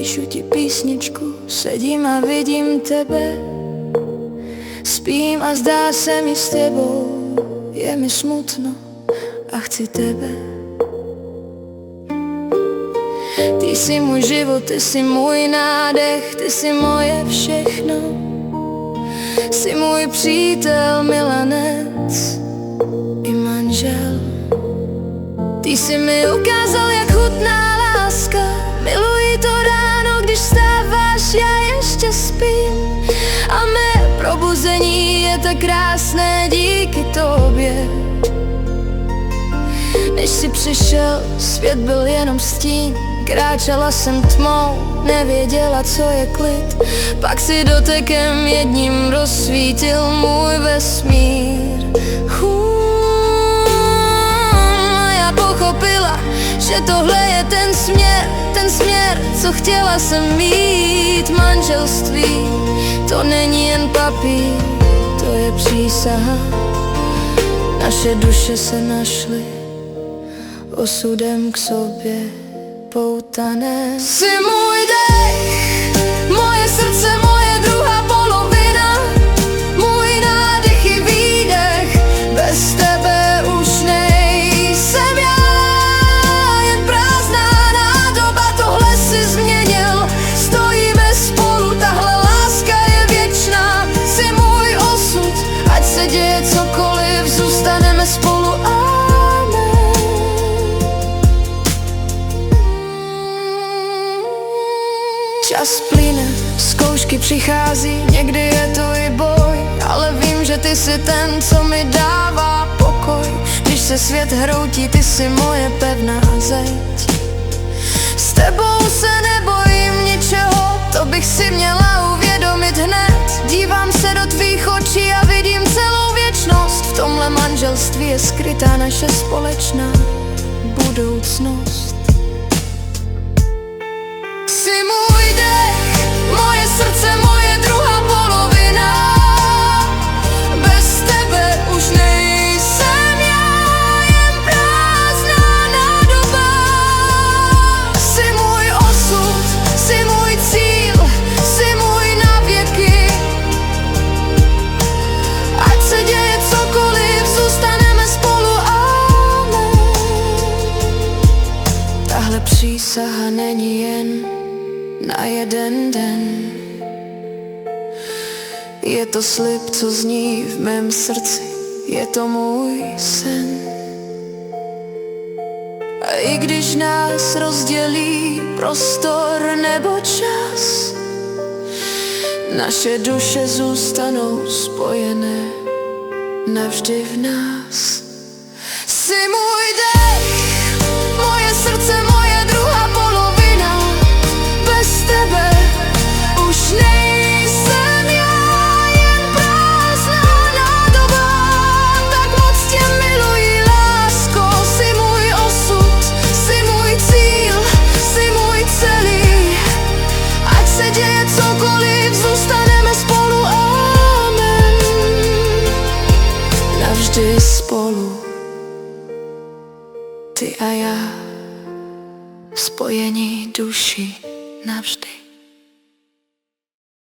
píšu ti písničku, sedím a vidím tebe. Spím a zdá se mi s tebou, je mi smutno a chci tebe. Ty jsi můj život, ty jsi můj nádech, ty jsi moje všechno. Jsi můj přítel, milanec i manžel. Ty jsi mi ukázal, jak chutná láska. Miluji to ráno, když vstáváš, já ještě spím. A mé probuzení je tak krásné díky tobě. Než jsi přišel, svět byl jenom stín. Kráčela jsem tmou, nevěděla, co je klid. Pak si dotekem jedním rozsvítil můj vesmír. Já pochopila, že tohle je ten směr, co chtěla jsem mít. Manželství, to není jen papír, to je přísaha. Naše duše se našly, osudem k sobě poutané. Jsi můj dech, moje srdce, moje druhá polovina, můj nádech i výdech. Bez tebe už nejsem já, jen prázdná nádoba. Tohle si změnil, stojíme spolu, tahle láska je věčná. Jsi můj osud, ať se děje cokoliv, zůstaneme spolu. Čas plyne, zkoušky přichází, někdy je to i boj, ale vím, že ty jsi ten, co mi dává pokoj. Když se svět hroutí, ty jsi moje pevná zeď. S tebou se nebojím ničeho, to bych si měla uvědomit hned. Dívám se do tvých očí a vidím celou věčnost. V tomhle manželství je skrytá naše společná budoucnost. Jsi můj dech, moje srdce, moje druhá polovina. Bez tebe už nejsem já, jen prázdná nádoba. Jsi můj osud, jsi můj cíl, jsi můj na věky. Ať se děje cokoliv, zůstaneme spolu, amen. Tahle přísaha není jen na jeden den. Je to slib, co zní v mém srdci, je to můj sen. A i když nás rozdělí prostor nebo čas, naše duše zůstanou spojené navždy v nás. Jsi můj dech, moje srdce, moje druhá polovina. Bez tebe už nejsem já, jen prázdná nádoba. Tak moc tě miluji, lásko, jsi můj osud, jsi můj cíl, jsi můj celý. Ať se děje cokoliv, zůstaneme spolu, amen. Navždy spolu, ty a já, spojení duší navždy.